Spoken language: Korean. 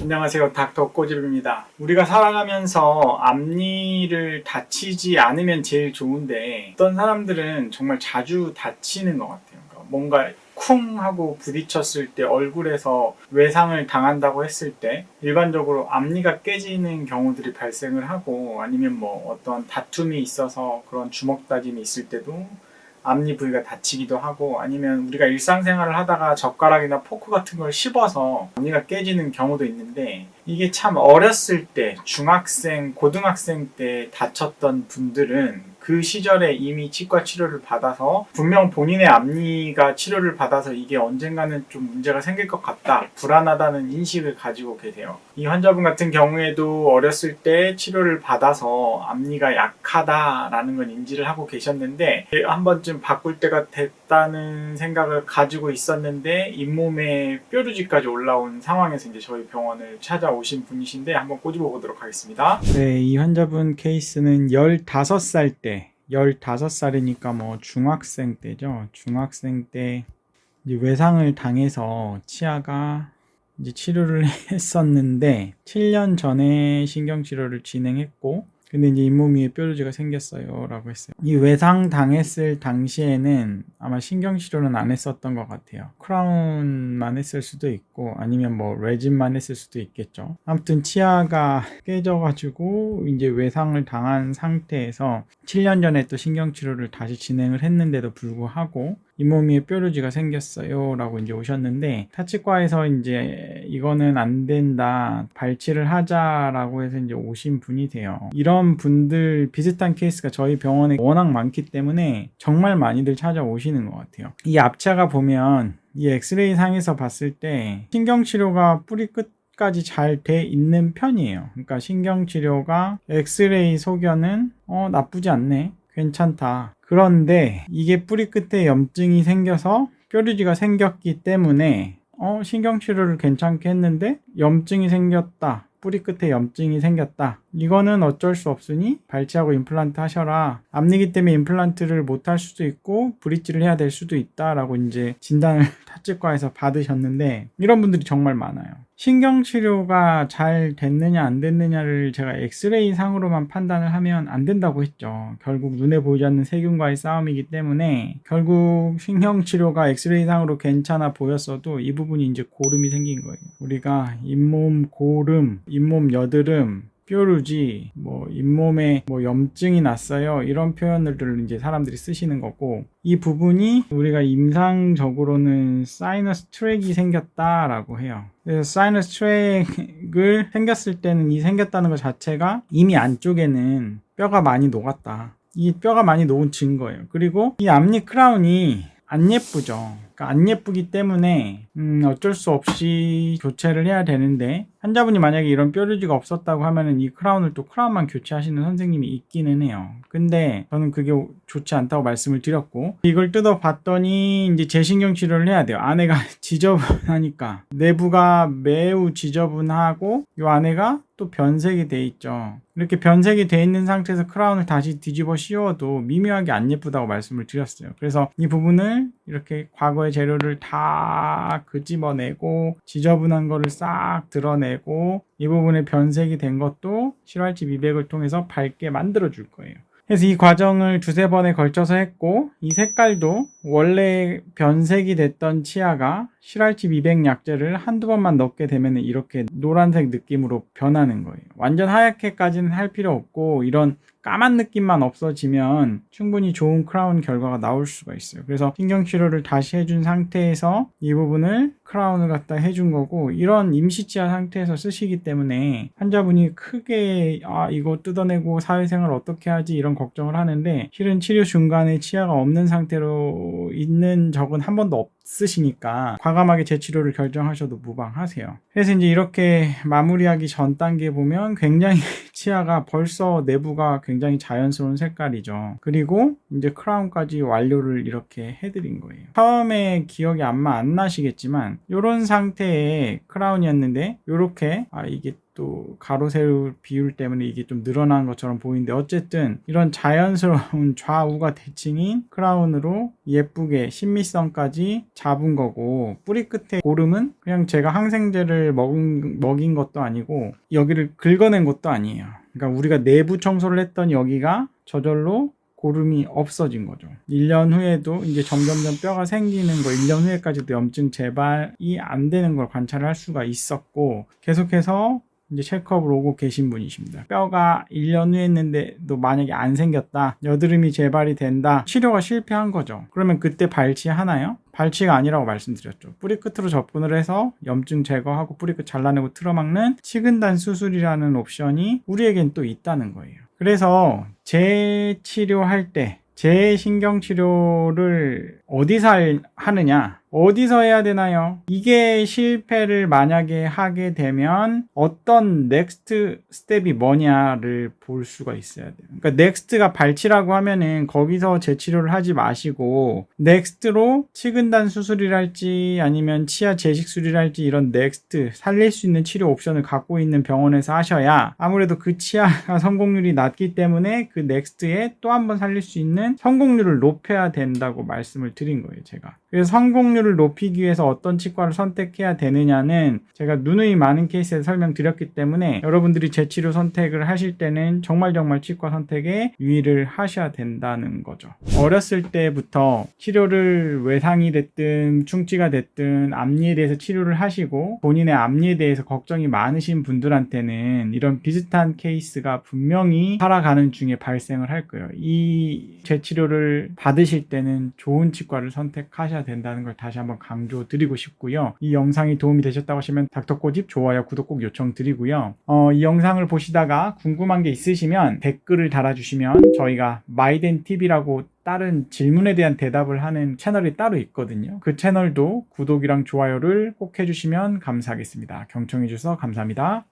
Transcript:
안녕하세요. 닥터 꼬집입니다. 우리가 살아가면서 앞니를 다치지 않으면 제일 좋은데 어떤 사람들은 정말 자주 다치는 것 같아요. 그러니까 뭔가 쿵 하고 부딪혔을 때 얼굴에서 외상을 당한다고 했을 때 일반적으로 앞니가 깨지는 경우들이 발생을 하고 아니면 뭐 어떤 다툼이 있어서 그런 주먹 다짐이 있을 때도 앞니 부위가 다치기도 하고 아니면 우리가 일상생활을 하다가 젓가락이나 포크 같은 걸 씹어서 앞니가 깨지는 경우도 있는데 이게 참 어렸을 때 중학생, 고등학생 때 다쳤던 분들은 그 시절에 이미 치과 치료를 받아서 분명 본인의 앞니가 치료를 받아서 이게 언젠가는 좀 문제가 생길 것 같다, 불안하다는 인식을 가지고 계세요. 이 환자분 같은 경우에도 어렸을 때 치료를 받아서 앞니가 약하다라는 건 인지를 하고 계셨는데 한 번쯤 바꿀 때가 됐다는 생각을 가지고 있었는데 잇몸에 뾰루지까지 올라온 상황에서 이제 저희 병원을 찾아오신 분이신데 한번 꼬집어 보도록 하겠습니다. 네, 이 환자분 케이스는 15살 때 15살이니까 뭐 중학생 때죠. 중학생 때 이제 외상을 당해서 치아가 이제 치료를 했었는데 7년 전에 신경치료를 진행했고 근데 이제 잇몸 위에 뾰루지가 생겼어요 라고 했어요. 이 외상 당했을 당시에는 아마 신경치료는 안 했었던 것 같아요. 크라운만 했을 수도 있고 아니면 뭐 레진만 했을 수도 있겠죠. 아무튼 치아가 깨져가지고 이제 외상을 당한 상태에서 7년 전에 또 신경치료를 다시 진행을 했는데도 불구하고 잇몸 위에 뾰루지가 생겼어요 라고 이제 오셨는데 타치과에서 이제 이거는 안 된다, 발치를 하자라고 해서 이제 오신 분이세요. 이런 분들 비슷한 케이스가 저희 병원에 워낙 많기 때문에 정말 많이들 찾아오시는 것 같아요. 이 앞차가 보면 이 엑스레이 상에서 봤을 때 신경치료가 뿌리 끝까지 잘 돼 있는 편이에요. 그러니까 신경치료가 엑스레이 소견은 나쁘지 않네, 괜찮다. 그런데 이게 뿌리 끝에 염증이 생겨서 뾰루지가 생겼기 때문에 신경치료를 괜찮게 했는데 염증이 생겼다, 뿌리 끝에 염증이 생겼다, 이거는 어쩔 수 없으니 발치하고 임플란트 하셔라. 앞니기 때문에 임플란트를 못 할 수도 있고 브릿지를 해야 될 수도 있다 라고 이제 진단을 타치과에서 받으셨는데 이런 분들이 정말 많아요. 신경치료가 잘 됐느냐 안 됐느냐를 제가 엑스레이 상으로만 판단을 하면 안 된다고 했죠. 결국 눈에 보이지 않는 세균과의 싸움이기 때문에 결국 신경치료가 엑스레이 상으로 괜찮아 보였어도 이 부분이 이제 고름이 생긴 거예요. 우리가 잇몸 고름, 잇몸 여드름, 뾰루지, 뭐 잇몸에 뭐 염증이 났어요, 이런 표현들을 이제 사람들이 쓰시는 거고, 이 부분이 우리가 임상적으로는 사이너스 트랙이 생겼다라고 해요. 그래서 사이너스 트랙을 생겼을 때는 이 생겼다는 것 자체가 이미 안쪽에는 뼈가 많이 녹았다, 이 뼈가 많이 녹은 증거예요. 그리고 이 앞니 크라운이 안 예쁘죠. 그러니까 안 예쁘기 때문에 어쩔 수 없이 교체를 해야 되는데, 환자분이 만약에 이런 뾰루지가 없었다고 하면은 이 크라운을 또 크라운만 교체하시는 선생님이 있기는 해요. 근데 저는 그게 좋지 않다고 말씀을 드렸고, 이걸 뜯어 봤더니 이제 재신경 치료를 해야 돼요. 안에가 지저분하니까, 내부가 매우 지저분하고 이 안에가 또 변색이 돼 있죠. 이렇게 변색이 돼 있는 상태에서 크라운을 다시 뒤집어 씌워도 미묘하게 안 예쁘다고 말씀을 드렸어요. 그래서 이 부분을 이렇게 과거의 재료를 다 끄집어내고 지저분한 거를 싹 드러내고 이 부분에 변색이 된 것도 실활치 미백을 통해서 밝게 만들어 줄 거예요. 그래서 이 과정을 두세 번에 걸쳐서 했고, 이 색깔도 원래 변색이 됐던 치아가 실활치 미백 약제를 한두 번만 넣게 되면 이렇게 노란색 느낌으로 변하는 거예요. 완전 하얗게까지는 할 필요 없고 이런 까만 느낌만 없어지면 충분히 좋은 크라운 결과가 나올 수가 있어요. 그래서 신경치료를 다시 해준 상태에서 이 부분을 크라운을 갖다 해준 거고, 이런 임시치아 상태에서 쓰시기 때문에 환자분이 크게 이거 뜯어내고 사회생활 어떻게 하지 이런 걱정을 하는데, 실은 치료 중간에 치아가 없는 상태로 있는 적은 한 번도 없으시니까 과감하게 재치료를 결정하셔도 무방하세요. 그래서 이제 이렇게 마무리하기 전 단계에 보면 굉장히 치아가 벌써 내부가 굉장히 자연스러운 색깔이죠. 그리고 이제 크라운까지 완료를 이렇게 해드린 거예요. 처음에 기억이 아마 안 나시겠지만 이런 상태의 크라운이었는데 이렇게 이게 또 가로 세로 비율 때문에 이게 좀 늘어난 것처럼 보이는데 어쨌든 이런 자연스러운 좌우가 대칭인 크라운으로 예쁘게 신미성까지 잡은 거고, 뿌리 끝에 고름은 그냥 제가 항생제를 먹인 것도 아니고 여기를 긁어낸 것도 아니에요. 그러니까 우리가 내부 청소를 했던 여기가 저절로 고름이 없어진 거죠. 1년 후에도 이제 점점점 뼈가 생기는 거, 1년 후에까지도 염증 재발이 안 되는 걸 관찰할 수가 있었고, 계속해서 이제 체크업을 오고 계신 분이십니다. 뼈가 1년 후에 했는데도 만약에 안 생겼다, 여드름이 재발이 된다, 치료가 실패한 거죠. 그러면 그때 발치하나요? 발치가 아니라고 말씀드렸죠. 뿌리 끝으로 접근을 해서 염증 제거하고 뿌리 끝 잘라내고 틀어막는 치근단 수술이라는 옵션이 우리에겐 또 있다는 거예요. 그래서 재치료할 때 재신경치료를 어디서 하느냐, 어디서 해야 되나요? 이게 실패를 만약에 하게 되면 어떤 넥스트 스텝이 뭐냐를 볼 수가 있어야 돼요. 그러니까 넥스트가 발치라고 하면은 거기서 재치료를 하지 마시고 넥스트로 치근단 수술이랄지 아니면 치아 재식술이랄지 이런 넥스트 살릴 수 있는 치료 옵션을 갖고 있는 병원에서 하셔야 아무래도 그 치아가 성공률이 낮기 때문에 그 넥스트에 또 한 번 살릴 수 있는 성공률을 높여야 된다고 말씀을 드린 거예요, 제가. 그래서 성공률을 높이기 위해서 어떤 치과를 선택해야 되느냐는 제가 누누이 많은 케이스에서 설명드렸기 때문에 여러분들이 재치료 선택을 하실 때는 정말 치과 선택에 유의를 하셔야 된다는 거죠. 어렸을 때부터 치료를 외상이 됐든 충치가 됐든 앞니에 대해서 치료를 하시고 본인의 앞니에 대해서 걱정이 많으신 분들한테는 이런 비슷한 케이스가 분명히 살아가는 중에 발생을 할 거예요. 이 재치료를 받으실 때는 좋은 치과를 선택하셔야 된다는 걸 다시 한번 강조드리고 싶고요. 이 영상이 도움이 되셨다고 하시면 닥터꼬집 좋아요, 구독 꼭 요청드리고요. 이 영상을 보시다가 궁금한 게 있으시면 댓글을 달아주시면 저희가 마이덴TV라고 다른 질문에 대한 대답을 하는 채널이 따로 있거든요. 그 채널도 구독이랑 좋아요를 꼭 해주시면 감사하겠습니다. 경청해주셔서 감사합니다.